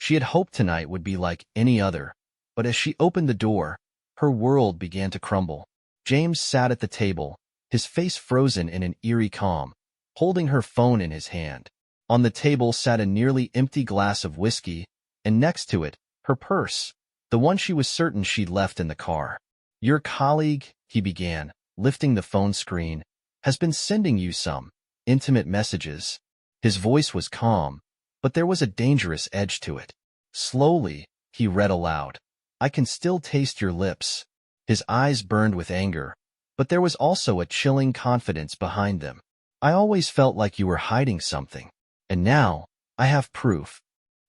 She had hoped tonight would be like any other, but as she opened the door, her world began to crumble. James sat at the table, his face frozen in an eerie calm, holding her phone in his hand. On the table sat a nearly empty glass of whiskey, and next to it, her purse, the one she was certain she'd left in the car. "Your colleague," he began, lifting the phone screen, "has been sending you some intimate messages." His voice was calm, but there was a dangerous edge to it. Slowly, he read aloud, "I can still taste your lips." His eyes burned with anger, but there was also a chilling confidence behind them. "I always felt like you were hiding something, and now I have proof."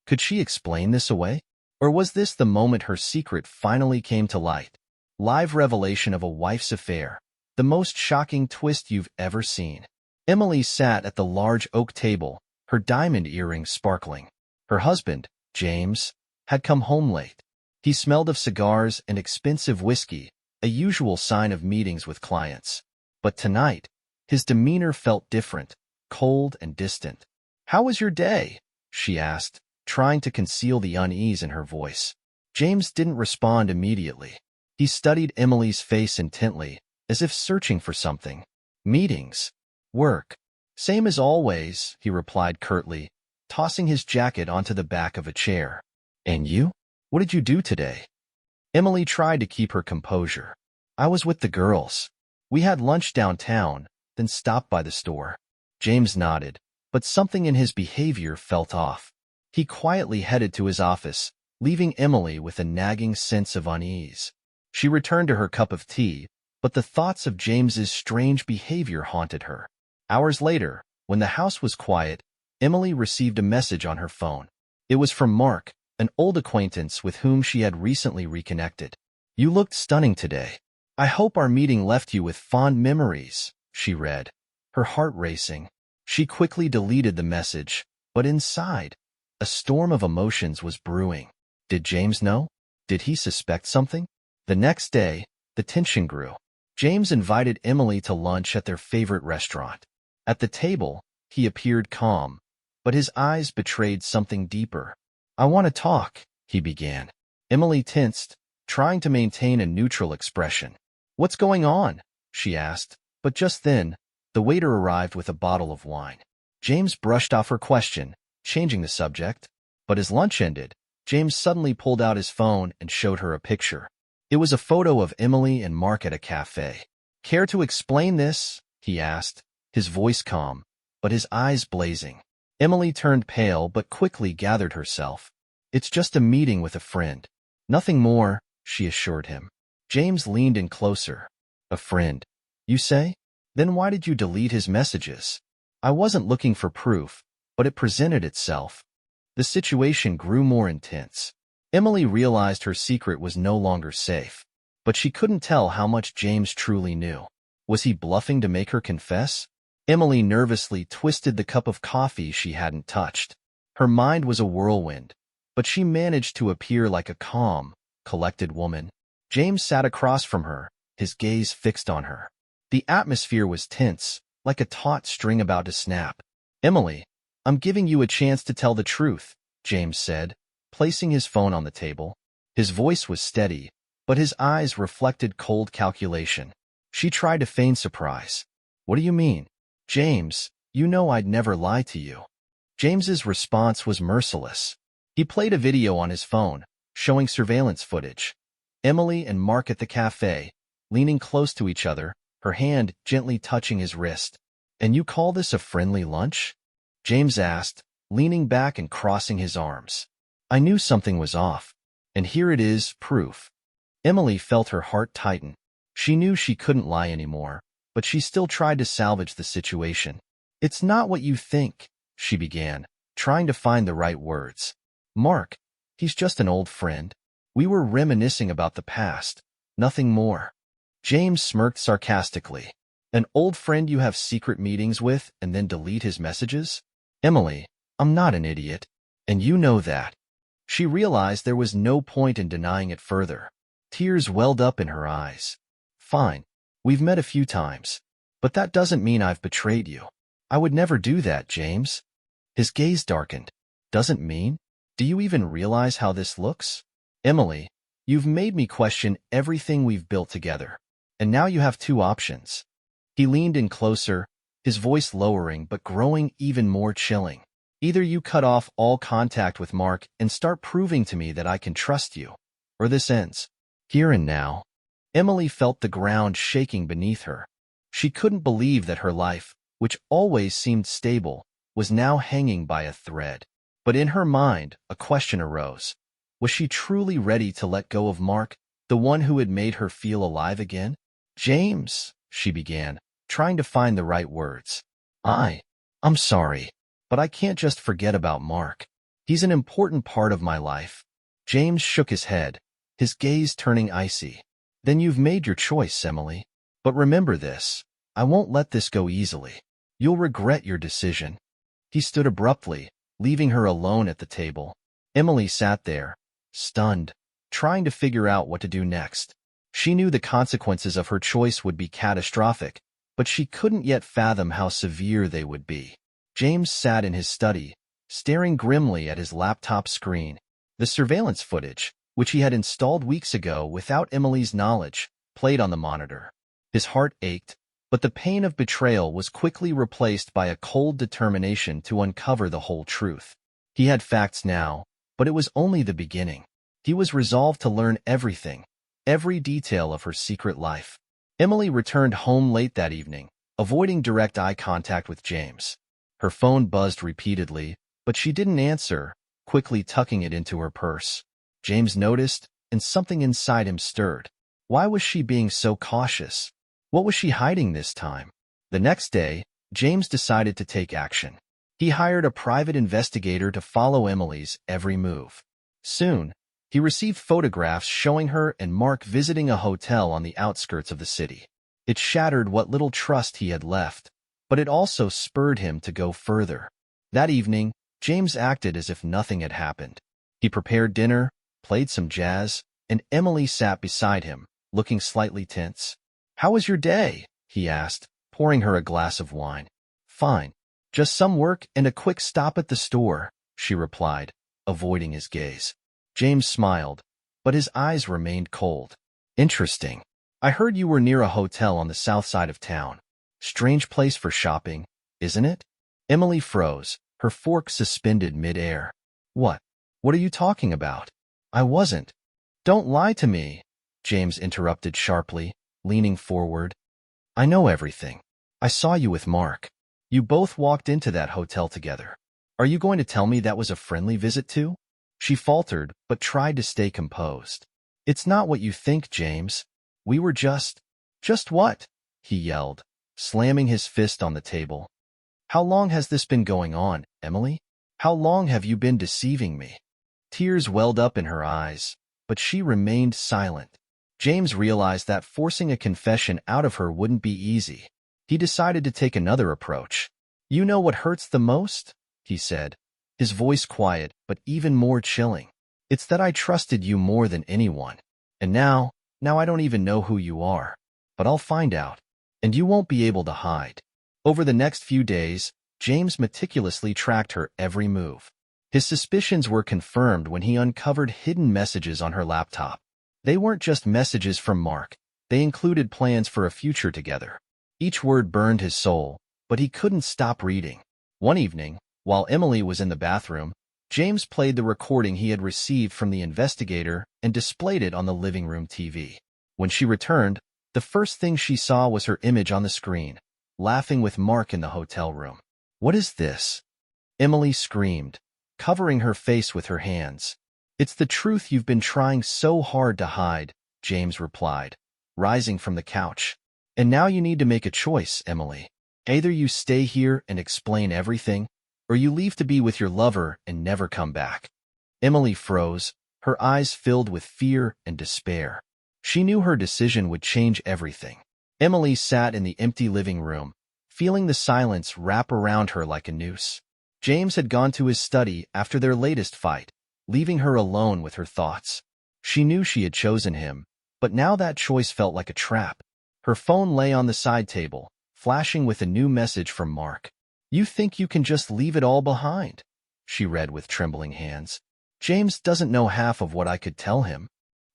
Could she explain this away? Or was this the moment her secret finally came to light? Live revelation of a wife's affair, the most shocking twist you've ever seen. Emily sat at the large oak table, her diamond earrings sparkling. Her husband, James, had come home late. He smelled of cigars and expensive whiskey, a usual sign of meetings with clients. But tonight, his demeanor felt different, cold and distant. "How was your day?" she asked, trying to conceal the unease in her voice. James didn't respond immediately. He studied Emily's face intently, as if searching for something. "Meetings. Work. Same as always," he replied curtly, tossing his jacket onto the back of a chair. "And you? What did you do today?" Emily tried to keep her composure. "I was with the girls. We had lunch downtown, then stopped by the store." James nodded, but something in his behavior felt off. He quietly headed to his office, leaving Emily with a nagging sense of unease. She returned to her cup of tea, but the thoughts of James's strange behavior haunted her. Hours later, when the house was quiet, Emily received a message on her phone. It was from Mark, an old acquaintance with whom she had recently reconnected. "You looked stunning today. I hope our meeting left you with fond memories," she read, her heart racing. She quickly deleted the message, but inside, a storm of emotions was brewing. Did James know? Did he suspect something? The next day, the tension grew. James invited Emily to lunch at their favorite restaurant. At the table, he appeared calm, but his eyes betrayed something deeper. "I want to talk," he began. Emily tensed, trying to maintain a neutral expression. "What's going on?" she asked, but just then, the waiter arrived with a bottle of wine. James brushed off her question, changing the subject, but as lunch ended, James suddenly pulled out his phone and showed her a picture. It was a photo of Emily and Mark at a cafe. "Care to explain this?" he asked, his voice calm, but his eyes blazing. Emily turned pale but quickly gathered herself. "It's just a meeting with a friend. Nothing more," she assured him. James leaned in closer. "A friend, you say? Then why did you delete his messages?" "I wasn't looking for proof, but it presented itself." The situation grew more intense. Emily realized her secret was no longer safe, but she couldn't tell how much James truly knew. Was he bluffing to make her confess? Emily nervously twisted the cup of coffee she hadn't touched. Her mind was a whirlwind, but she managed to appear like a calm, collected woman. James sat across from her, his gaze fixed on her. The atmosphere was tense, like a taut string about to snap. "Emily, I'm giving you a chance to tell the truth," James said, placing his phone on the table. His voice was steady, but his eyes reflected cold calculation. She tried to feign surprise. "What do you mean?" "James, you know I'd never lie to you." James's response was merciless. He played a video on his phone, showing surveillance footage. Emily and Mark at the cafe, leaning close to each other, her hand gently touching his wrist. "And you call this a friendly lunch?" James asked, leaning back and crossing his arms. "I knew something was off. And here it is, proof." Emily felt her heart tighten. She knew she couldn't lie anymore, but she still tried to salvage the situation. "It's not what you think," she began, trying to find the right words. "Mark, he's just an old friend. We were reminiscing about the past, nothing more." James smirked sarcastically. "An old friend you have secret meetings with and then delete his messages?" "Emily, I'm not an idiot, and you know that." She realized there was no point in denying it further. Tears welled up in her eyes. "Fine, we've met a few times, but that doesn't mean I've betrayed you. I would never do that, James." His gaze darkened. "Doesn't mean? Do you even realize how this looks? Emily, you've made me question everything we've built together. And now you have two options. He leaned in closer, his voice lowering but growing even more chilling. Either you cut off all contact with Mark and start proving to me that I can trust you, or this ends. Here and now. Emily felt the ground shaking beneath her. She couldn't believe that her life, which always seemed stable, was now hanging by a thread. But in her mind, a question arose. Was she truly ready to let go of Mark, the one who had made her feel alive again? James, she began, trying to find the right words. I'm sorry, but I can't just forget about Mark. He's an important part of my life. James shook his head, his gaze turning icy. Then you've made your choice, Emily. But remember this, I won't let this go easily. You'll regret your decision. He stood abruptly, leaving her alone at the table. Emily sat there, stunned, trying to figure out what to do next. She knew the consequences of her choice would be catastrophic, but she couldn't yet fathom how severe they would be. James sat in his study, staring grimly at his laptop screen. The surveillance footage, which he had installed weeks ago without Emily's knowledge, played on the monitor. His heart ached, but the pain of betrayal was quickly replaced by a cold determination to uncover the whole truth. He had facts now, but it was only the beginning. He was resolved to learn everything, every detail of her secret life. Emily returned home late that evening, avoiding direct eye contact with James. Her phone buzzed repeatedly, but she didn't answer, quickly tucking it into her purse. James noticed, and something inside him stirred. Why was she being so cautious? What was she hiding this time? The next day, James decided to take action. He hired a private investigator to follow Emily's every move. Soon, he received photographs showing her and Mark visiting a hotel on the outskirts of the city. It shattered what little trust he had left, but it also spurred him to go further. That evening, James acted as if nothing had happened. He prepared dinner, played some jazz, and Emily sat beside him, looking slightly tense. "How was your day?" he asked, pouring her a glass of wine. "Fine. Just some work and a quick stop at the store," she replied, avoiding his gaze. James smiled, but his eyes remained cold. "Interesting. I heard you were near a hotel on the south side of town. Strange place for shopping, isn't it?" Emily froze, her fork suspended mid-air. What are you talking about? I wasn't." "Don't lie to me," James interrupted sharply, leaning forward. "I know everything. I saw you with Mark. You both walked into that hotel together. Are you going to tell me that was a friendly visit too?" She faltered, but tried to stay composed. "It's not what you think, James. We were just..." "Just what?" he yelled, slamming his fist on the table. "How long has this been going on, Emily? How long have you been deceiving me?" Tears welled up in her eyes, but she remained silent. James realized that forcing a confession out of her wouldn't be easy. He decided to take another approach. "You know what hurts the most?" he said, his voice quiet but even more chilling. "It's that I trusted you more than anyone. And now I don't even know who you are. But I'll find out. And you won't be able to hide." Over the next few days, James meticulously tracked her every move. His suspicions were confirmed when he uncovered hidden messages on her laptop. They weren't just messages from Mark. They included plans for a future together. Each word burned his soul, but he couldn't stop reading. One evening, while Emily was in the bathroom, James played the recording he had received from the investigator and displayed it on the living room TV. When she returned, the first thing she saw was her image on the screen, laughing with Mark in the hotel room. "What is this?" Emily screamed, covering her face with her hands. "It's the truth you've been trying so hard to hide," James replied, rising from the couch. "And now you need to make a choice, Emily. Either you stay here and explain everything, or you leave to be with your lover and never come back." Emily froze, her eyes filled with fear and despair. She knew her decision would change everything. Emily sat in the empty living room, feeling the silence wrap around her like a noose. James had gone to his study after their latest fight, leaving her alone with her thoughts. She knew she had chosen him, but now that choice felt like a trap. Her phone lay on the side table, flashing with a new message from Mark. "You think you can just leave it all behind?" she read with trembling hands. James doesn't know half of what I could tell him.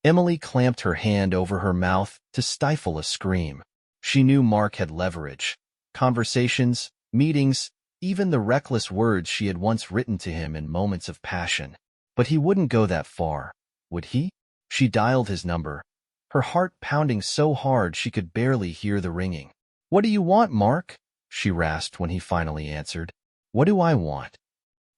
Emily clamped her hand over her mouth to stifle a scream. She knew Mark had leverage. Conversations, meetings, even the reckless words she had once written to him in moments of passion. But he wouldn't go that far, would he? She dialed his number, her heart pounding so hard she could barely hear the ringing. "What do you want, Mark?" she rasped when he finally answered. "What do I want?"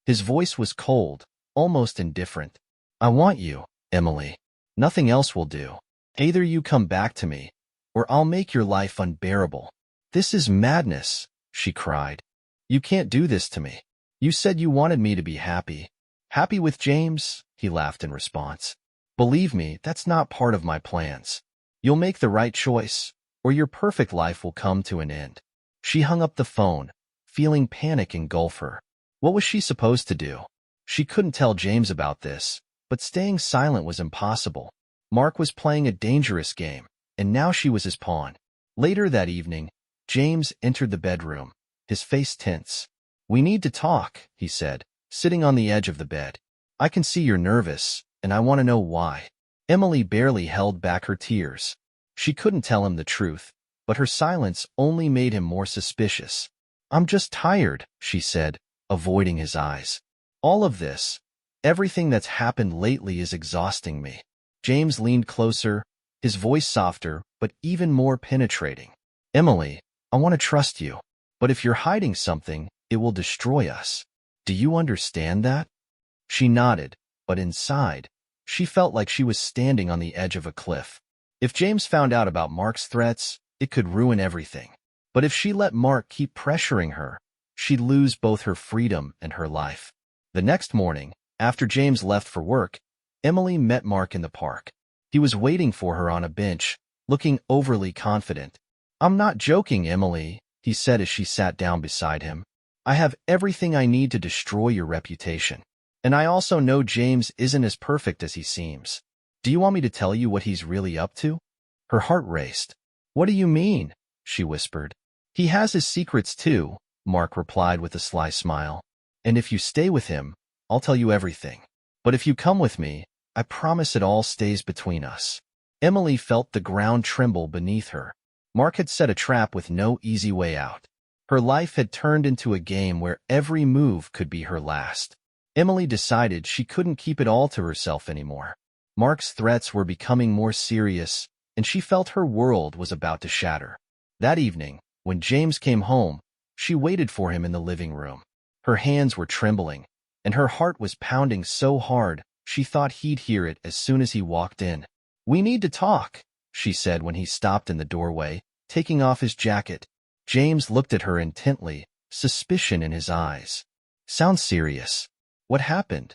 His voice was cold, almost indifferent. "I want you, Emily. Nothing else will do. Either you come back to me, or I'll make your life unbearable." "This is madness," she cried. "You can't do this to me. You said you wanted me to be happy." "Happy with James?" he laughed in response. "Believe me, that's not part of my plans. You'll make the right choice, or your perfect life will come to an end." She hung up the phone, feeling panic engulf her. What was she supposed to do? She couldn't tell James about this, but staying silent was impossible. Mark was playing a dangerous game, and now she was his pawn. Later that evening, James entered the bedroom, his face tense. "We need to talk," he said, sitting on the edge of the bed. "I can see you're nervous, and I want to know why." Emily barely held back her tears. She couldn't tell him the truth, but her silence only made him more suspicious. "I'm just tired," she said, avoiding his eyes. "All of this, everything that's happened lately is exhausting me." James leaned closer, his voice softer, but even more penetrating. "Emily, I want to trust you, but if you're hiding something, it will destroy us. Do you understand that?" She nodded, but inside, she felt like she was standing on the edge of a cliff. If James found out about Mark's threats, it could ruin everything. But if she let Mark keep pressuring her, she'd lose both her freedom and her life. The next morning, after James left for work, Emily met Mark in the park. He was waiting for her on a bench, looking overly confident. "I'm not joking, Emily," he said as she sat down beside him. "I have everything I need to destroy your reputation. And I also know James isn't as perfect as he seems. Do you want me to tell you what he's really up to?" Her heart raced. "What do you mean?" she whispered. "He has his secrets too," Mark replied with a sly smile. "And if you stay with him, I'll tell you everything. But if you come with me, I promise it all stays between us." Emily felt the ground tremble beneath her. Mark had set a trap with no easy way out. Her life had turned into a game where every move could be her last. Emily decided she couldn't keep it all to herself anymore. Mark's threats were becoming more serious, and she felt her world was about to shatter. That evening, when James came home, she waited for him in the living room. Her hands were trembling, and her heart was pounding so hard she thought he'd hear it as soon as he walked in. "We need to talk," she said when he stopped in the doorway, taking off his jacket. James looked at her intently, suspicion in his eyes. "Sounds serious. What happened?"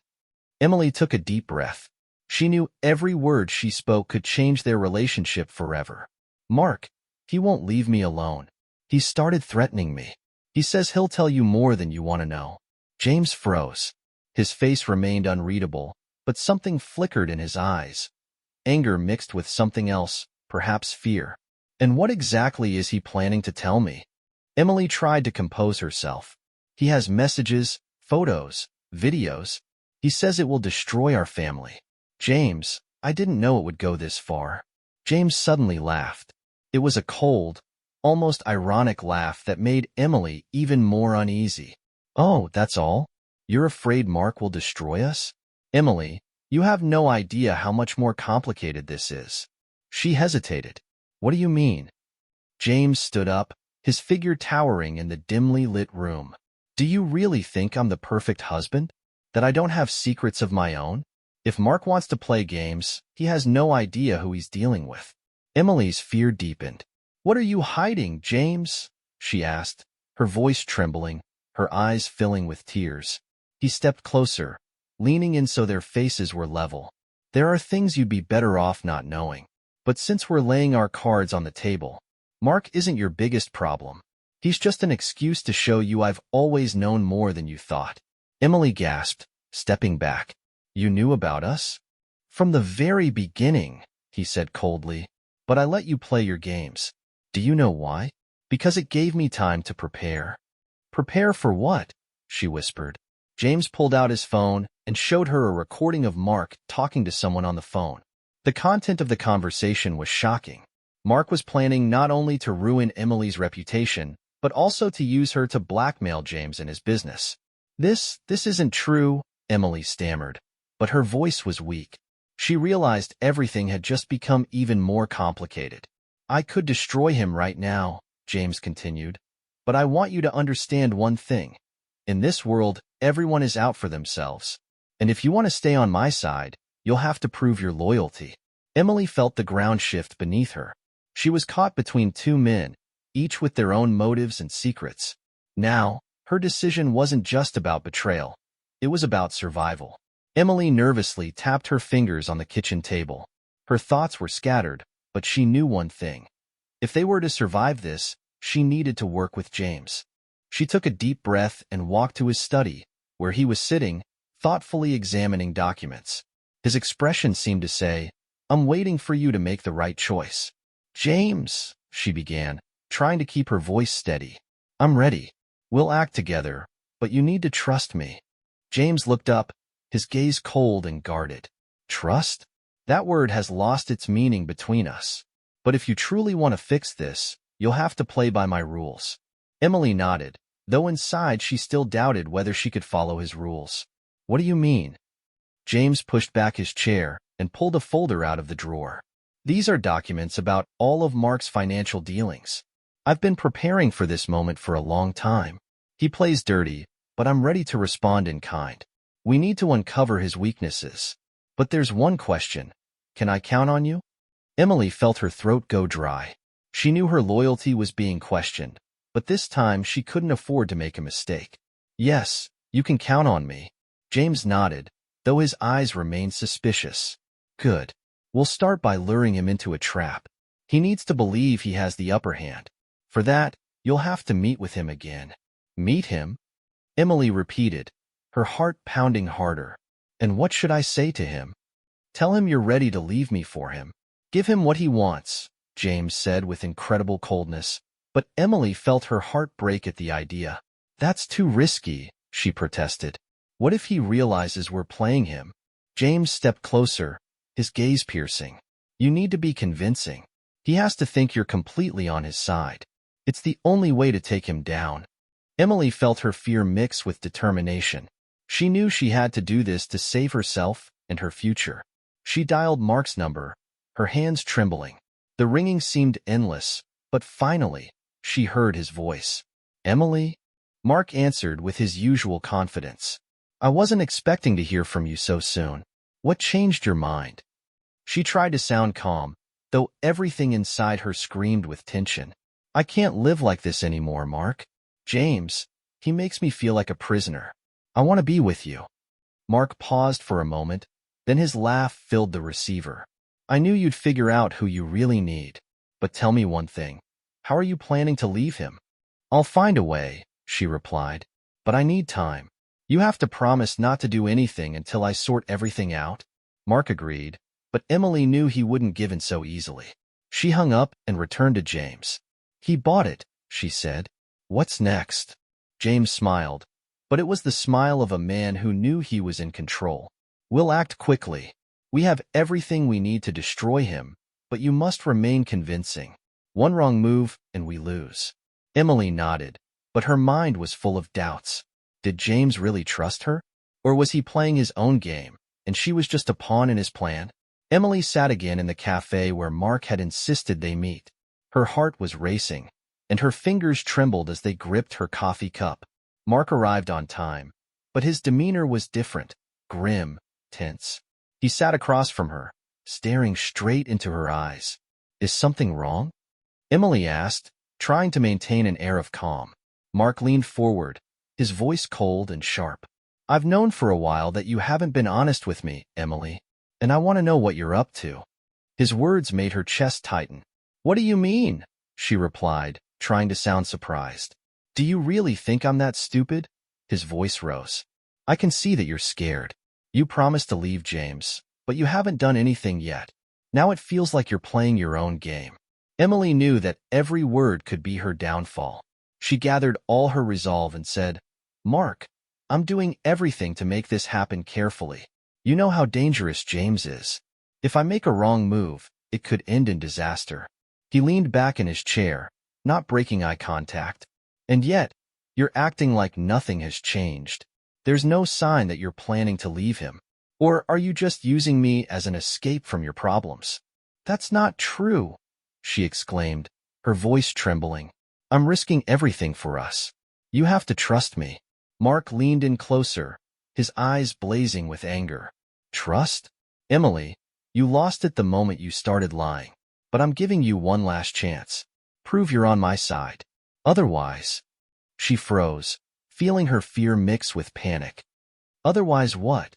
Emily took a deep breath. She knew every word she spoke could change their relationship forever. "Mark, he won't leave me alone. He started threatening me. He says he'll tell you more than you want to know." James froze. His face remained unreadable, but something flickered in his eyes. Anger mixed with something else, perhaps fear. "And what exactly is he planning to tell me?" Emily tried to compose herself. "He has messages, photos, videos. He says it will destroy our family." "James, I didn't know it would go this far." James suddenly laughed. It was a cold, almost ironic laugh that made Emily even more uneasy. "Oh, that's all? You're afraid Mark will destroy us?" "Emily, you have no idea how much more complicated this is." She hesitated. "What do you mean?" James stood up, his figure towering in the dimly lit room. "Do you really think I'm the perfect husband? That I don't have secrets of my own? If Mark wants to play games, he has no idea who he's dealing with." Emily's fear deepened. "What are you hiding, James?" she asked, her voice trembling, her eyes filling with tears. He stepped closer, leaning in so their faces were level. "There are things you'd be better off not knowing. But since we're laying our cards on the table, Mark isn't your biggest problem. He's just an excuse to show you I've always known more than you thought." Emily gasped, stepping back. "You knew about us?" "From the very beginning," he said coldly. "But I let you play your games. Do you know why? Because it gave me time to prepare." "Prepare for what?" she whispered. James pulled out his phone and showed her a recording of Mark talking to someone on the phone. The content of the conversation was shocking. Mark was planning not only to ruin Emily's reputation, but also to use her to blackmail James and his business. This isn't true, Emily stammered, but her voice was weak. She realized everything had just become even more complicated. I could destroy him right now, James continued, but I want you to understand one thing. In this world, everyone is out for themselves. And if you want to stay on my side, you'll have to prove your loyalty. Emily felt the ground shift beneath her. She was caught between two men, each with their own motives and secrets. Now, her decision wasn't just about betrayal. It was about survival. Emily nervously tapped her fingers on the kitchen table. Her thoughts were scattered, but she knew one thing. If they were to survive this, she needed to work with James. She took a deep breath and walked to his study, where he was sitting, thoughtfully examining documents. His expression seemed to say, "I'm waiting for you to make the right choice." "James," she began, trying to keep her voice steady. "I'm ready. We'll act together, but you need to trust me." James looked up, his gaze cold and guarded. "Trust? That word has lost its meaning between us. But if you truly want to fix this, you'll have to play by my rules." Emily nodded, though inside she still doubted whether she could follow his rules. "What do you mean?" James pushed back his chair and pulled a folder out of the drawer. "These are documents about all of Mark's financial dealings. I've been preparing for this moment for a long time. He plays dirty, but I'm ready to respond in kind. We need to uncover his weaknesses. But there's one question. Can I count on you?" Emily felt her throat go dry. She knew her loyalty was being questioned, but this time she couldn't afford to make a mistake. "Yes, you can count on me." James nodded, though his eyes remained suspicious. "Good. We'll start by luring him into a trap. He needs to believe he has the upper hand. For that, you'll have to meet with him again." "Meet him?" Emily repeated, her heart pounding harder. "And what should I say to him?" "Tell him you're ready to leave me for him. Give him what he wants," James said with incredible coldness. But Emily felt her heart break at the idea. "That's too risky," she protested. "What if he realizes we're playing him?" James stepped closer, his gaze piercing. "You need to be convincing. He has to think you're completely on his side. It's the only way to take him down." Emily felt her fear mix with determination. She knew she had to do this to save herself and her future. She dialed Mark's number, her hands trembling. The ringing seemed endless, but finally, she heard his voice. "Emily?" Mark answered with his usual confidence. "I wasn't expecting to hear from you so soon. What changed your mind?" She tried to sound calm, though everything inside her screamed with tension. "I can't live like this anymore, Mark. James, he makes me feel like a prisoner. I want to be with you." Mark paused for a moment, then his laugh filled the receiver. "I knew you'd figure out who you really need. But tell me one thing. How are you planning to leave him?" "I'll find a way," she replied. "But I need time. You have to promise not to do anything until I sort everything out." Mark agreed, but Emily knew he wouldn't give in so easily. She hung up and returned to James. "He bought it," she said. "What's next?" James smiled, but it was the smile of a man who knew he was in control. "We'll act quickly. We have everything we need to destroy him, but you must remain convincing. One wrong move, and we lose." Emily nodded, but her mind was full of doubts. Did James really trust her? Or was he playing his own game, and she was just a pawn in his plan? Emily sat again in the cafe where Mark had insisted they meet. Her heart was racing, and her fingers trembled as they gripped her coffee cup. Mark arrived on time, but his demeanor was different, grim, tense. He sat across from her, staring straight into her eyes. "Is something wrong?" Emily asked, trying to maintain an air of calm. Mark leaned forward, his voice cold and sharp. "I've known for a while that you haven't been honest with me, Emily, and I want to know what you're up to." His words made her chest tighten. "What do you mean?" she replied, trying to sound surprised. "Do you really think I'm that stupid?" His voice rose. "I can see that you're scared. You promised to leave James, but you haven't done anything yet. Now it feels like you're playing your own game." Emily knew that every word could be her downfall. She gathered all her resolve and said, "Mark, I'm doing everything to make this happen carefully. You know how dangerous James is. If I make a wrong move, it could end in disaster." He leaned back in his chair, not breaking eye contact. "And yet, you're acting like nothing has changed. There's no sign that you're planning to leave him. Or are you just using me as an escape from your problems?" "That's not true," she exclaimed, her voice trembling. "I'm risking everything for us. You have to trust me." Mark leaned in closer, his eyes blazing with anger. "Trust? Emily, you lost it the moment you started lying. But I'm giving you one last chance. Prove you're on my side. Otherwise—" She froze, feeling her fear mix with panic. "Otherwise what?"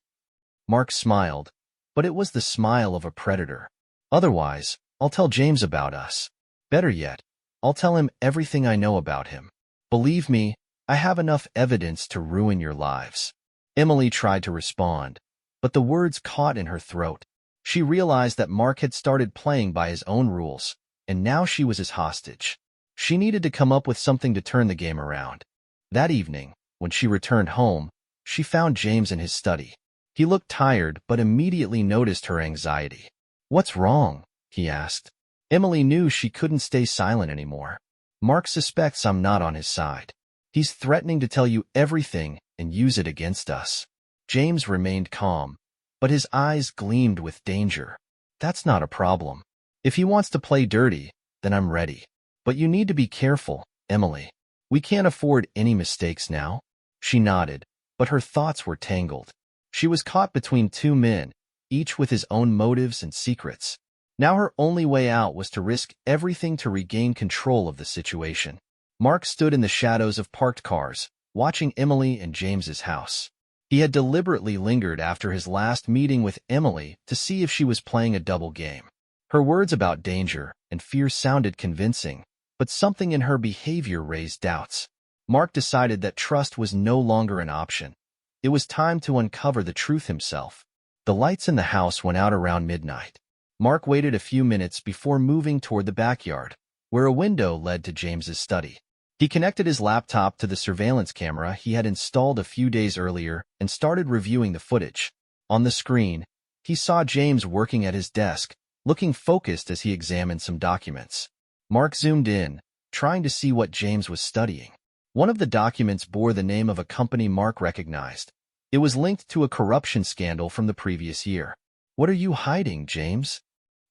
Mark smiled, but it was the smile of a predator. "Otherwise, I'll tell James about us. Better yet, I'll tell him everything I know about him. Believe me, I have enough evidence to ruin your lives." Emily tried to respond, but the words caught in her throat. She realized that Mark had started playing by his own rules, and now she was his hostage. She needed to come up with something to turn the game around. That evening, when she returned home, she found James in his study. He looked tired but immediately noticed her anxiety. "What's wrong?" he asked. Emily knew she couldn't stay silent anymore. "Mark suspects I'm not on his side. He's threatening to tell you everything and use it against us." James remained calm, but his eyes gleamed with danger. "That's not a problem. If he wants to play dirty, then I'm ready. But you need to be careful, Emily. We can't afford any mistakes now." She nodded, but her thoughts were tangled. She was caught between two men, each with his own motives and secrets. Now her only way out was to risk everything to regain control of the situation. Mark stood in the shadows of parked cars, watching Emily and James's house. He had deliberately lingered after his last meeting with Emily to see if she was playing a double game. Her words about danger and fear sounded convincing, but something in her behavior raised doubts. Mark decided that trust was no longer an option. It was time to uncover the truth himself. The lights in the house went out around midnight. Mark waited a few minutes before moving toward the backyard, where a window led to James's study. He connected his laptop to the surveillance camera he had installed a few days earlier and started reviewing the footage. On the screen, he saw James working at his desk, looking focused as he examined some documents. Mark zoomed in, trying to see what James was studying. One of the documents bore the name of a company Mark recognized. It was linked to a corruption scandal from the previous year. "What are you hiding, James?"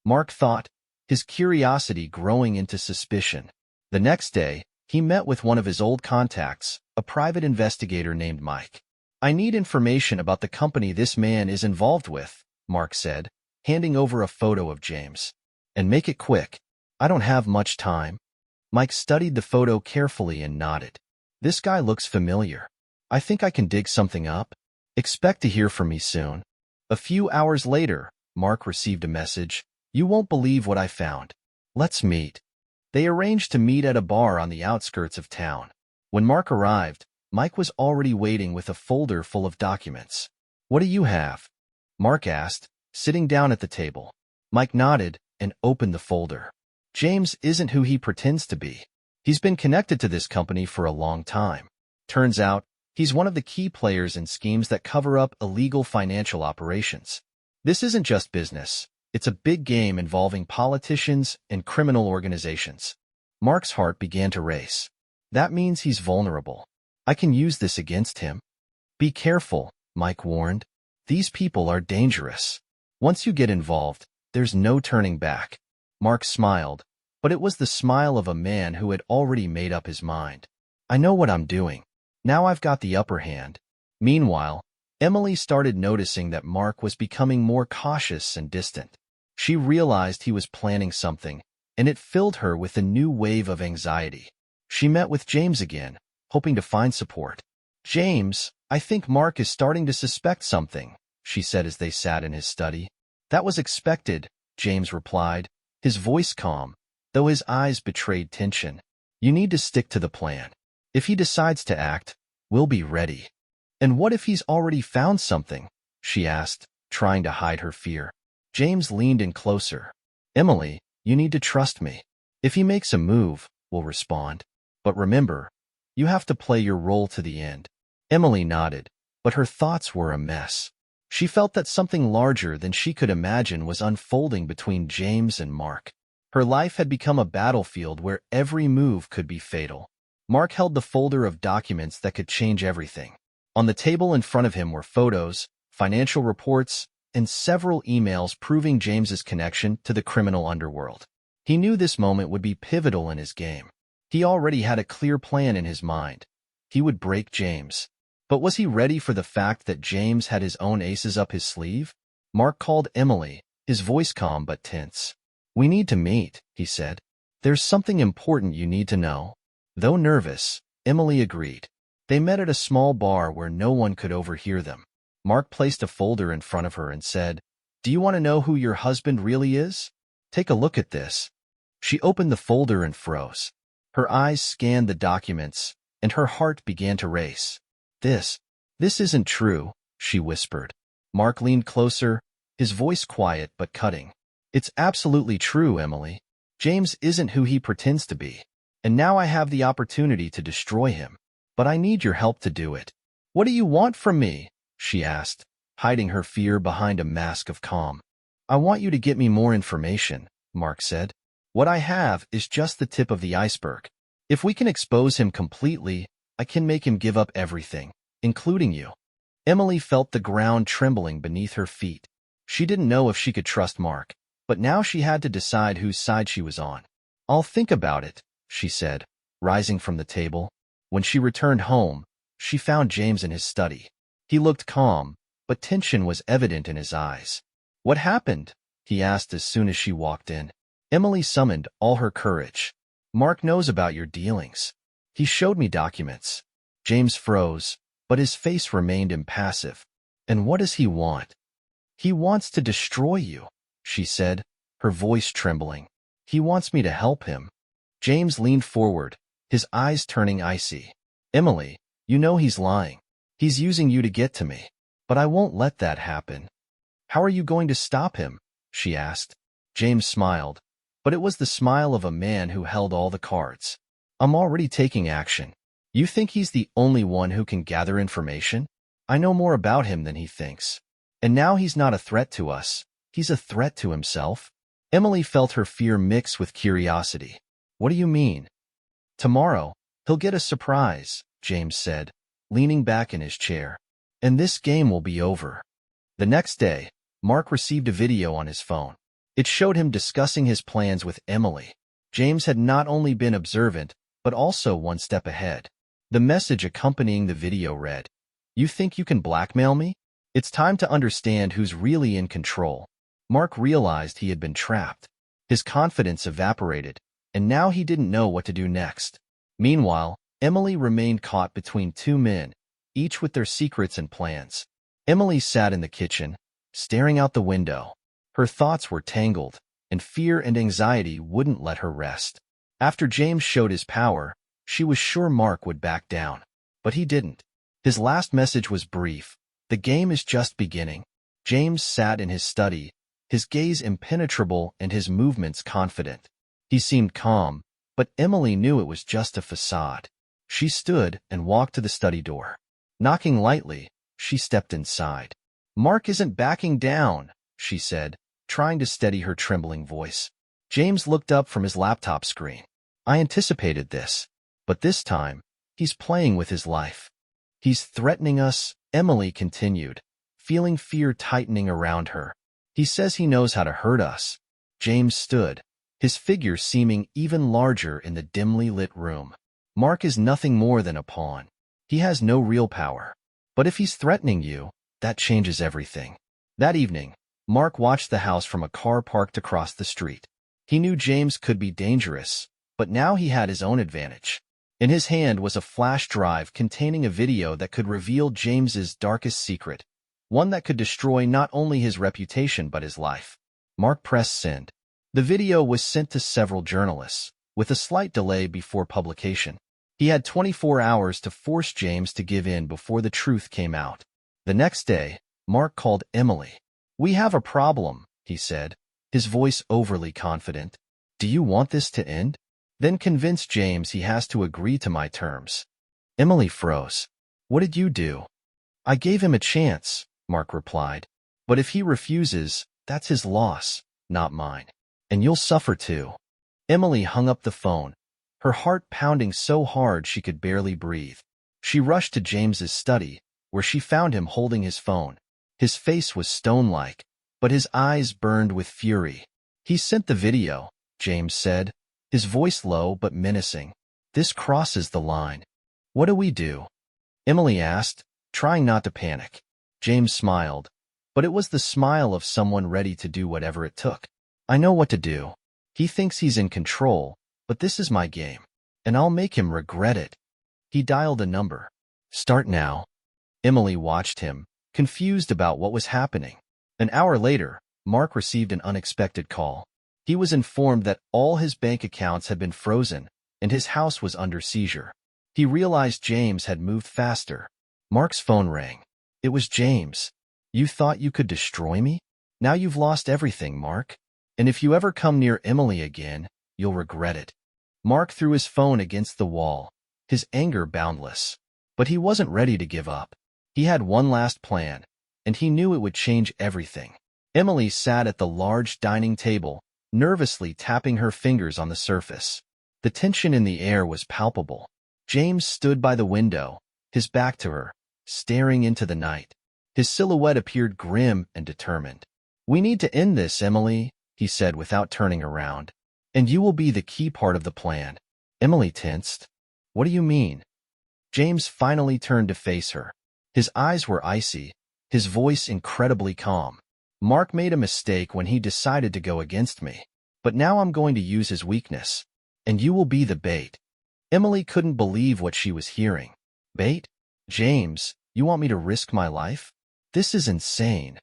Mark thought, his curiosity growing into suspicion. The next day, he met with one of his old contacts, a private investigator named Mike. "I need information about the company this man is involved with," Mark said, handing over a photo of James. "And make it quick. I don't have much time." Mike studied the photo carefully and nodded. "This guy looks familiar. I think I can dig something up. Expect to hear from me soon." A few hours later, Mark received a message. "You won't believe what I found. Let's meet." They arranged to meet at a bar on the outskirts of town. When Mark arrived, Mike was already waiting with a folder full of documents. "What do you have?" Mark asked, sitting down at the table. Mike nodded and opened the folder. "James isn't who he pretends to be. He's been connected to this company for a long time. Turns out, he's one of the key players in schemes that cover up illegal financial operations. This isn't just business. It's a big game involving politicians and criminal organizations." Mark's heart began to race. "That means he's vulnerable. I can use this against him." "Be careful," Mike warned. "These people are dangerous. Once you get involved, there's no turning back." Mark smiled, but it was the smile of a man who had already made up his mind. "I know what I'm doing. Now I've got the upper hand." Meanwhile, Emily started noticing that Mark was becoming more cautious and distant. She realized he was planning something, and it filled her with a new wave of anxiety. She met with James again, hoping to find support. "James, I think Mark is starting to suspect something," she said as they sat in his study. "That was expected," James replied, his voice calm, though his eyes betrayed tension. "You need to stick to the plan. If he decides to act, we'll be ready." "And what if he's already found something?" she asked, trying to hide her fear. James leaned in closer. "Emily, you need to trust me. If he makes a move, we'll respond. But remember, you have to play your role to the end." Emily nodded, but her thoughts were a mess. She felt that something larger than she could imagine was unfolding between James and Mark. Her life had become a battlefield where every move could be fatal. Mark held the folder of documents that could change everything. On the table in front of him were photos, financial reports, and several emails proving James's connection to the criminal underworld. He knew this moment would be pivotal in his game. He already had a clear plan in his mind. He would break James. But was he ready for the fact that James had his own aces up his sleeve? Mark called Emily, his voice calm but tense. "We need to meet," he said. "There's something important you need to know." Though nervous, Emily agreed. They met at a small bar where no one could overhear them. Mark placed a folder in front of her and said, "Do you want to know who your husband really is? Take a look at this." She opened the folder and froze. Her eyes scanned the documents, and her heart began to race. This isn't true," she whispered. Mark leaned closer, his voice quiet but cutting. "It's absolutely true, Emily. James isn't who he pretends to be. And now I have the opportunity to destroy him. But I need your help to do it." "What do you want from me?" she asked, hiding her fear behind a mask of calm. "I want you to get me more information," Mark said. "What I have is just the tip of the iceberg. If we can expose him completely, I can make him give up everything, including you." Emily felt the ground trembling beneath her feet. She didn't know if she could trust Mark, but now she had to decide whose side she was on. "I'll think about it," she said, rising from the table. When she returned home, she found James in his study. He looked calm, but tension was evident in his eyes. "What happened?" he asked as soon as she walked in. Emily summoned all her courage. "Mark knows about your dealings. He showed me documents." James froze, but his face remained impassive. "And what does he want?" "He wants to destroy you," she said, her voice trembling. "He wants me to help him." James leaned forward, his eyes turning icy. "Emily, you know he's lying. He's using you to get to me. But I won't let that happen." "How are you going to stop him?" she asked. James smiled, but it was the smile of a man who held all the cards. "I'm already taking action. You think he's the only one who can gather information? I know more about him than he thinks. And now he's not a threat to us. He's a threat to himself." Emily felt her fear mix with curiosity. "What do you mean?" "Tomorrow, he'll get a surprise," James said, leaning back in his chair. "And this game will be over." The next day, Mark received a video on his phone. It showed him discussing his plans with Emily. James had not only been observant, but also one step ahead. The message accompanying the video read, "You think you can blackmail me? It's time to understand who's really in control." Mark realized he had been trapped. His confidence evaporated, and now he didn't know what to do next. Meanwhile, Emily remained caught between two men, each with their secrets and plans. Emily sat in the kitchen, staring out the window. Her thoughts were tangled, and fear and anxiety wouldn't let her rest. After James showed his power, she was sure Mark would back down. But he didn't. His last message was brief. "The game is just beginning." James sat in his study, his gaze impenetrable and his movements confident. He seemed calm, but Emily knew it was just a facade. She stood and walked to the study door. Knocking lightly, she stepped inside. "Mark isn't backing down," she said, trying to steady her trembling voice. James looked up from his laptop screen. "I anticipated this. But this time, he's playing with his life. He's threatening us," Emily continued, feeling fear tightening around her. "He says he knows how to hurt us." James stood, his figure seeming even larger in the dimly lit room. "Mark is nothing more than a pawn. He has no real power. But if he's threatening you, that changes everything." That evening, Mark watched the house from a car parked across the street. He knew James could be dangerous, but now he had his own advantage. In his hand was a flash drive containing a video that could reveal James's darkest secret, one that could destroy not only his reputation but his life. Mark pressed send. The video was sent to several journalists, with a slight delay before publication. He had 24 hours to force James to give in before the truth came out. The next day, Mark called Emily. "We have a problem," he said, his voice overly confident. "Do you want this to end? Then convince James he has to agree to my terms." Emily froze. What did you do? I gave him a chance, Mark replied. But if he refuses, that's his loss, not mine. And you'll suffer too. Emily hung up the phone, her heart pounding so hard she could barely breathe. She rushed to James's study, where she found him holding his phone. His face was stone-like, but his eyes burned with fury. He sent the video, James said, his voice low but menacing. This crosses the line. What do we do? Emily asked, trying not to panic. James smiled, but it was the smile of someone ready to do whatever it took. I know what to do. He thinks he's in control, but this is my game, and I'll make him regret it. He dialed a number. Start now. Emily watched him, confused about what was happening. An hour later, Mark received an unexpected call. He was informed that all his bank accounts had been frozen, and his house was under seizure. He realized James had moved faster. Mark's phone rang. It was James. You thought you could destroy me? Now you've lost everything, Mark. And if you ever come near Emily again, you'll regret it. Mark threw his phone against the wall, his anger boundless. But he wasn't ready to give up. He had one last plan, and he knew it would change everything. Emily sat at the large dining table, nervously tapping her fingers on the surface. The tension in the air was palpable. James stood by the window, his back to her, staring into the night. His silhouette appeared grim and determined. We need to end this, Emily, he said without turning around. And you will be the key part of the plan. Emily tensed. What do you mean? James finally turned to face her. His eyes were icy, his voice incredibly calm. Mark made a mistake when he decided to go against me. But now I'm going to use his weakness. And you will be the bait. Emily couldn't believe what she was hearing. Bait? James, you want me to risk my life? This is insane.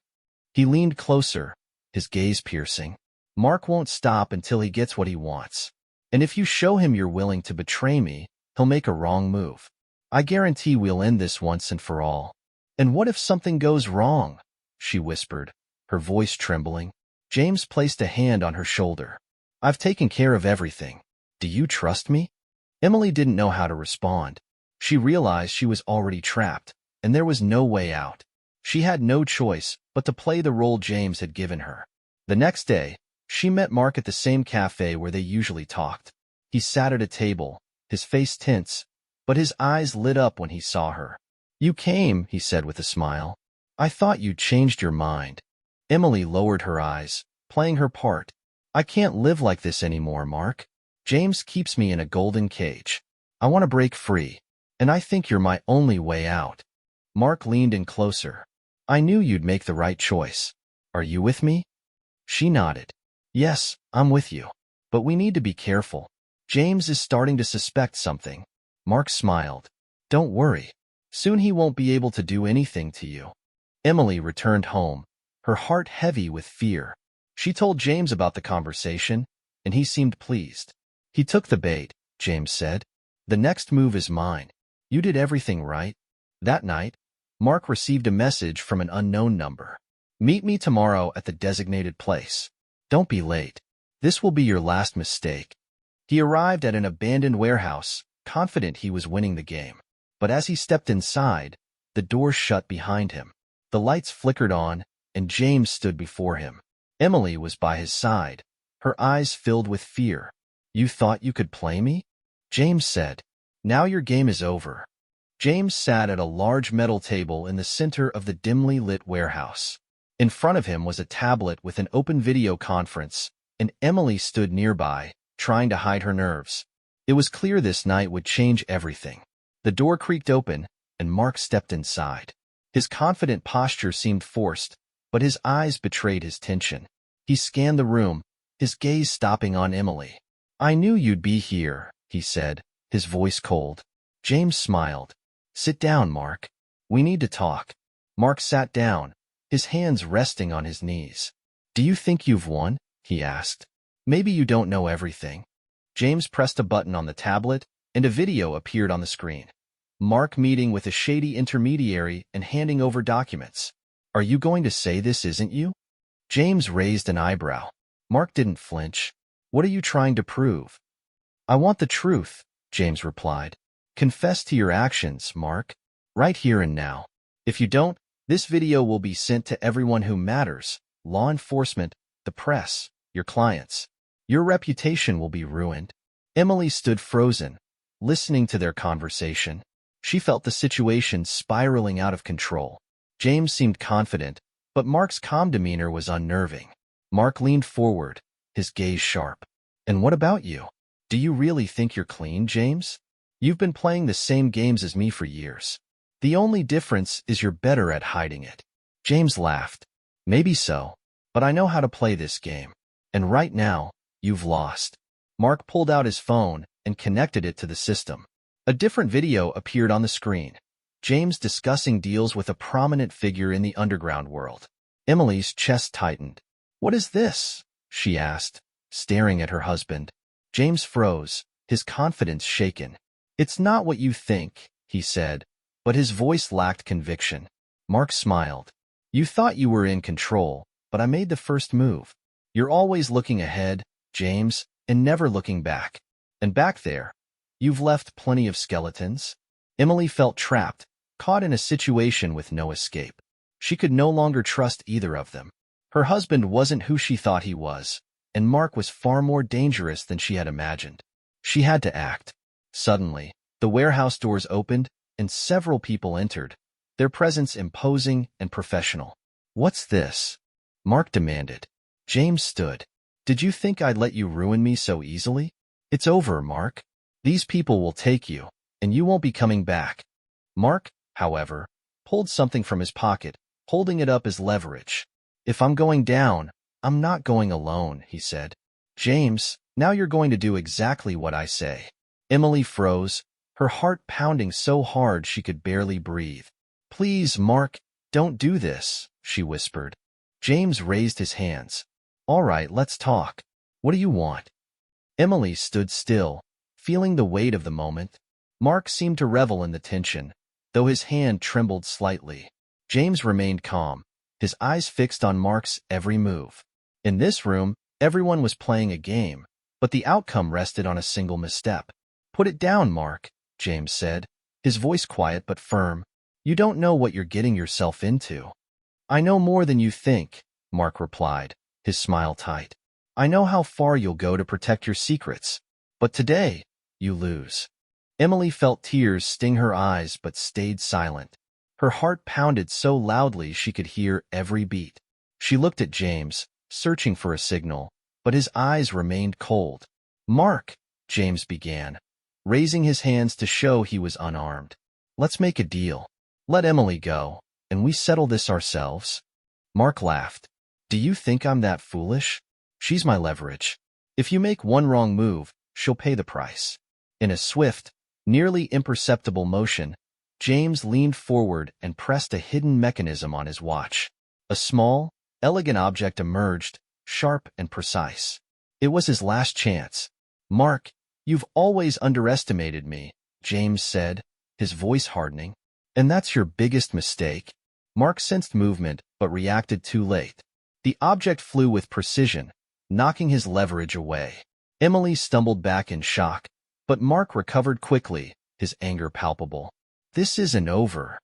He leaned closer, his gaze piercing. Mark won't stop until he gets what he wants. And if you show him you're willing to betray me, he'll make a wrong move. I guarantee we'll end this once and for all. And what if something goes wrong? She whispered, her voice trembling. James placed a hand on her shoulder. I've taken care of everything. Do you trust me? Emily didn't know how to respond. She realized she was already trapped, and there was no way out. She had no choice but to play the role James had given her. The next day, she met Mark at the same cafe where they usually talked. He sat at a table, his face tense, but his eyes lit up when he saw her. You came, he said with a smile. I thought you'd changed your mind. Emily lowered her eyes, playing her part. I can't live like this anymore, Mark. James keeps me in a golden cage. I want to break free, and I think you're my only way out. Mark leaned in closer. I knew you'd make the right choice. Are you with me? She nodded. Yes, I'm with you. But we need to be careful. James is starting to suspect something. Mark smiled. Don't worry. Soon he won't be able to do anything to you. Emily returned home, her heart heavy with fear. She told James about the conversation, and he seemed pleased. He took the bait, James said. The next move is mine. You did everything right. That night, Mark received a message from an unknown number. Meet me tomorrow at the designated place. Don't be late. This will be your last mistake. He arrived at an abandoned warehouse, confident he was winning the game. But as he stepped inside, the door shut behind him. The lights flickered on, and James stood before him. Emily was by his side, her eyes filled with fear. You thought you could play me? James said. Now your game is over. James sat at a large metal table in the center of the dimly lit warehouse. In front of him was a tablet with an open video conference, and Emily stood nearby, trying to hide her nerves. It was clear this night would change everything. The door creaked open, and Mark stepped inside. His confident posture seemed forced, but his eyes betrayed his tension. He scanned the room, his gaze stopping on Emily. I knew you'd be here, he said, his voice cold. James smiled. Sit down, Mark. We need to talk. Mark sat down, his hands resting on his knees. Do you think you've won? He asked. Maybe you don't know everything. James pressed a button on the tablet, and a video appeared on the screen. Mark meeting with a shady intermediary and handing over documents. Are you going to say this isn't you? James raised an eyebrow. Mark didn't flinch. What are you trying to prove? I want the truth, James replied. Confess to your actions, Mark. right here and now. If you don't, this video will be sent to everyone who matters, law enforcement, the press, your clients. Your reputation will be ruined. Emily stood frozen, listening to their conversation. She felt the situation spiraling out of control. James seemed confident, but Mark's calm demeanor was unnerving. Mark leaned forward, his gaze sharp. "And what about you? Do you really think you're clean, James? You've been playing the same games as me for years. The only difference is you're better at hiding it." James laughed. "Maybe so, but I know how to play this game. And right now, you've lost." Mark pulled out his phone and connected it to the system. A different video appeared on the screen. James discussing deals with a prominent figure in the underground world. Emily's chest tightened. "What is this?" she asked, staring at her husband. James froze, his confidence shaken. "It's not what you think," he said, but his voice lacked conviction. Mark smiled. "You thought you were in control, but I made the first move. You're always looking ahead, James, and never looking back. And back there, you've left plenty of skeletons." Emily felt trapped, caught in a situation with no escape. She could no longer trust either of them. Her husband wasn't who she thought he was, and Mark was far more dangerous than she had imagined. She had to act. Suddenly, the warehouse doors opened, and several people entered, their presence imposing and professional. "What's this?" Mark demanded. James stood. "Did you think I'd let you ruin me so easily? It's over, Mark. These people will take you, and you won't be coming back." Mark, however, pulled something from his pocket, holding it up as leverage. "If I'm going down, I'm not going alone," he said. "James, now you're going to do exactly what I say." Emily froze, her heart pounding so hard she could barely breathe. "Please, Mark, don't do this," she whispered. James raised his hands. "All right, let's talk. What do you want?" Emily stood still, feeling the weight of the moment. Mark seemed to revel in the tension, though his hand trembled slightly. James remained calm, his eyes fixed on Mark's every move. In this room, everyone was playing a game, but the outcome rested on a single misstep. "Put it down, Mark," James said, his voice quiet but firm. "You don't know what you're getting yourself into." "I know more than you think," Mark replied, his smile tight. "I know how far you'll go to protect your secrets. But today, you lose." Emily felt tears sting her eyes but stayed silent. Her heart pounded so loudly she could hear every beat. She looked at James, searching for a signal, but his eyes remained cold. "Mark," James began, raising his hands to show he was unarmed. "Let's make a deal. Let Emily go, and we settle this ourselves." Mark laughed. "Do you think I'm that foolish? She's my leverage. If you make one wrong move, she'll pay the price." In a swift, nearly imperceptible motion, James leaned forward and pressed a hidden mechanism on his watch. A small, elegant object emerged, sharp and precise. It was his last chance. "Mark, you've always underestimated me," James said, his voice hardening. "And that's your biggest mistake." Mark sensed movement but reacted too late. The object flew with precision, knocking his leverage away. Emily stumbled back in shock, but Mark recovered quickly, his anger palpable. "This isn't over,"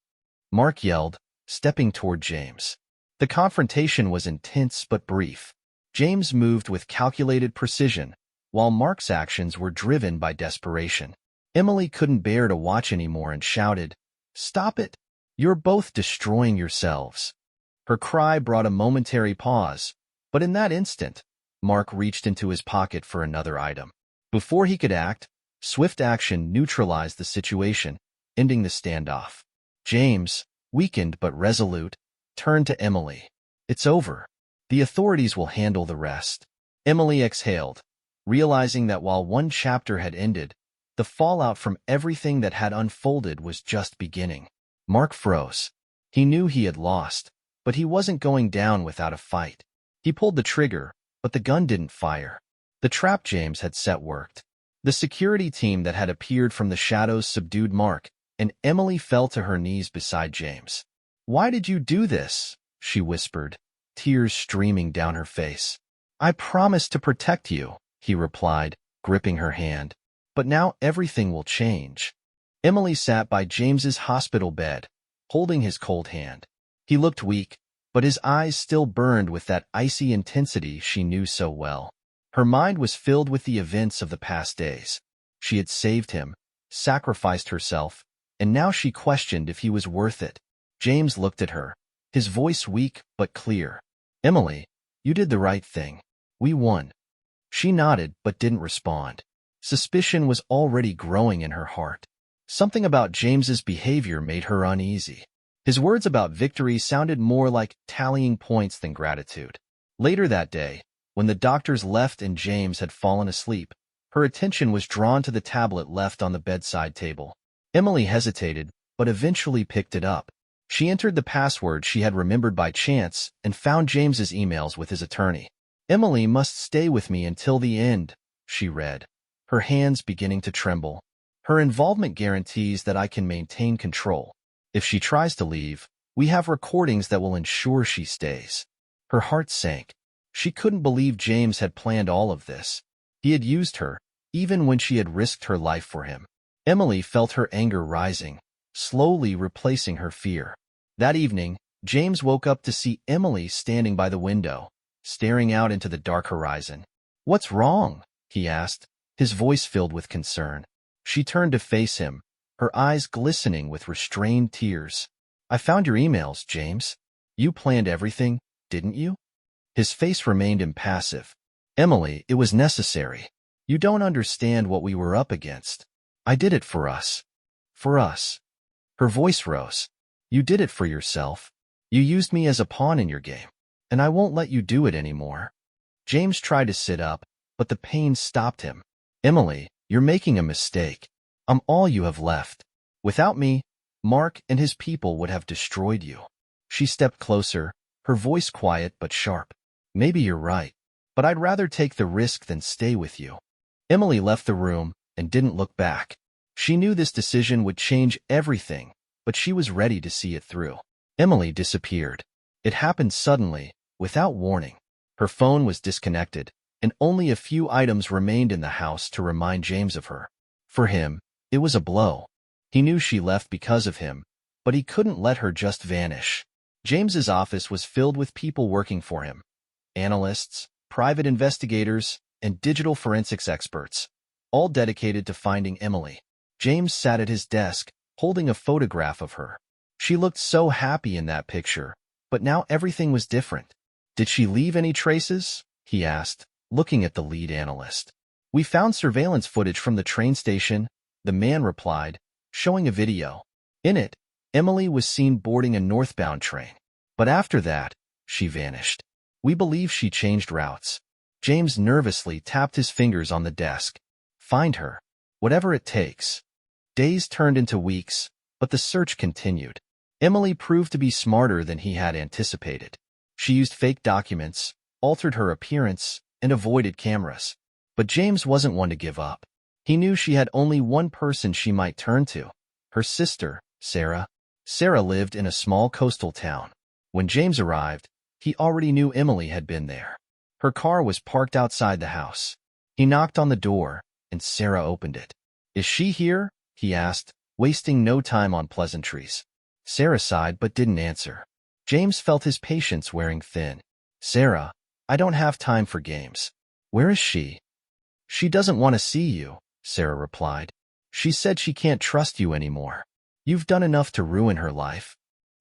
Mark yelled, stepping toward James. The confrontation was intense but brief. James moved with calculated precision, while Mark's actions were driven by desperation. Emily couldn't bear to watch anymore and shouted, "Stop it! You're both destroying yourselves." Her cry brought a momentary pause, but in that instant, Mark reached into his pocket for another item. Before he could act, swift action neutralized the situation, ending the standoff. James, weakened but resolute, turned to Emily. "It's over. The authorities will handle the rest." Emily exhaled, realizing that while one chapter had ended, the fallout from everything that had unfolded was just beginning. Mark froze. He knew he had lost, but he wasn't going down without a fight. He pulled the trigger, but the gun didn't fire. The trap James had set worked. The security team that had appeared from the shadows subdued Mark, and Emily fell to her knees beside James. "Why did you do this?" she whispered, tears streaming down her face. "I promised to protect you," he replied, gripping her hand. "But now everything will change." Emily sat by James's hospital bed, holding his cold hand. He looked weak, but his eyes still burned with that icy intensity she knew so well. Her mind was filled with the events of the past days. She had saved him, sacrificed herself, and now she questioned if he was worth it. James looked at her, his voice weak but clear. "Emily, you did the right thing. We won." She nodded but didn't respond. Suspicion was already growing in her heart. Something about James's behavior made her uneasy. His words about victory sounded more like tallying points than gratitude. Later that day, when the doctors left and James had fallen asleep, her attention was drawn to the tablet left on the bedside table. Emily hesitated, but eventually picked it up. She entered the password she had remembered by chance and found James's emails with his attorney. "Emily must stay with me until the end," she read, her hands beginning to tremble. "Her involvement guarantees that I can maintain control. If she tries to leave, we have recordings that will ensure she stays." Her heart sank. She couldn't believe James had planned all of this. He had used her, even when she had risked her life for him. Emily felt her anger rising, slowly replacing her fear. That evening, James woke up to see Emily standing by the window, staring out into the dark horizon. "What's wrong?" he asked, his voice filled with concern. She turned to face him, her eyes glistening with restrained tears. "I found your emails, James. You planned everything, didn't you?" His face remained impassive. "Emily, it was necessary. You don't understand what we were up against. I did it for us. For us." Her voice rose. "You did it for yourself. You used me as a pawn in your game, and I won't let you do it anymore." James tried to sit up, but the pain stopped him. "Emily, you're making a mistake. I'm all you have left. Without me, Mark and his people would have destroyed you." She stepped closer, her voice quiet but sharp. "Maybe you're right, but I'd rather take the risk than stay with you." Emily left the room and didn't look back. She knew this decision would change everything, but she was ready to see it through. Emily disappeared. It happened suddenly, without warning. Her phone was disconnected, and only a few items remained in the house to remind James of her. For him, it was a blow. He knew she left because of him, but he couldn't let her just vanish. James's office was filled with people working for him. Analysts, private investigators, and digital forensics experts, all dedicated to finding Emily. James sat at his desk, holding a photograph of her. She looked so happy in that picture, but now everything was different. "Did she leave any traces?" he asked, looking at the lead analyst. "We found surveillance footage from the train station," the man replied, showing a video. In it, Emily was seen boarding a northbound train. But after that, she vanished. "We believe she changed routes." James nervously tapped his fingers on the desk. "Find her. Whatever it takes." Days turned into weeks, but the search continued. Emily proved to be smarter than he had anticipated. She used fake documents, altered her appearance, and avoided cameras. But James wasn't one to give up. He knew she had only one person she might turn to: her sister, Sarah. Sarah lived in a small coastal town. When James arrived, he already knew Emily had been there. Her car was parked outside the house. He knocked on the door, and Sarah opened it. "Is she here?" he asked, wasting no time on pleasantries. Sarah sighed but didn't answer. James felt his patience wearing thin. "Sarah, I don't have time for games. Where is she?" "She doesn't want to see you," Sarah replied. "She said she can't trust you anymore. You've done enough to ruin her life."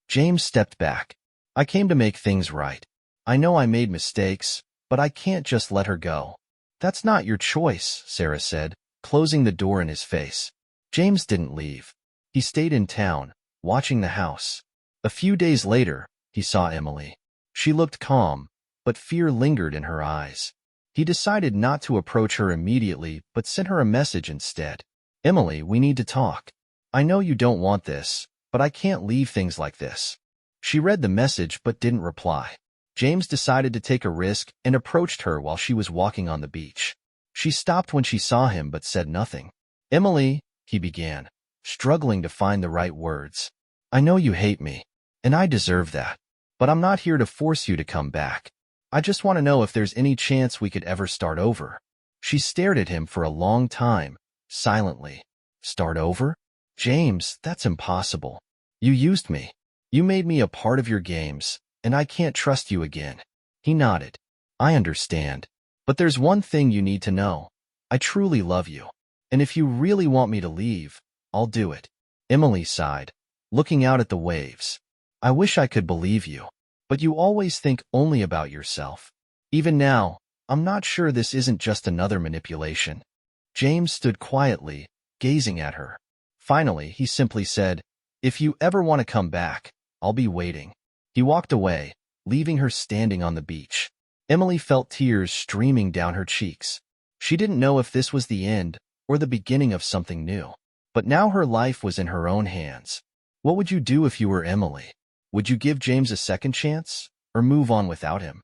James stepped back. "I came to make things right. I know I made mistakes, but I can't just let her go." "That's not your choice," Sarah said, closing the door in his face. James didn't leave. He stayed in town, watching the house. A few days later, he saw Emily. She looked calm, but fear lingered in her eyes. He decided not to approach her immediately, but sent her a message instead. "Emily, we need to talk. I know you don't want this, but I can't leave things like this." She read the message but didn't reply. James decided to take a risk and approached her while she was walking on the beach. She stopped when she saw him but said nothing. "Emily," he began, struggling to find the right words. "I know you hate me, and I deserve that, but I'm not here to force you to come back. I just want to know if there's any chance we could ever start over." She stared at him for a long time, silently. "Start over?" James, that's impossible. You used me. You made me a part of your games, and I can't trust you again. He nodded. I understand. But there's one thing you need to know. I truly love you. And if you really want me to leave, I'll do it. Emily sighed, looking out at the waves. I wish I could believe you. But you always think only about yourself. Even now, I'm not sure this isn't just another manipulation. James stood quietly, gazing at her. Finally, he simply said, If you ever want to come back, I'll be waiting. He walked away, leaving her standing on the beach. Emily felt tears streaming down her cheeks. She didn't know if this was the end or the beginning of something new. But now her life was in her own hands. What would you do if you were Emily? Would you give James a second chance or move on without him?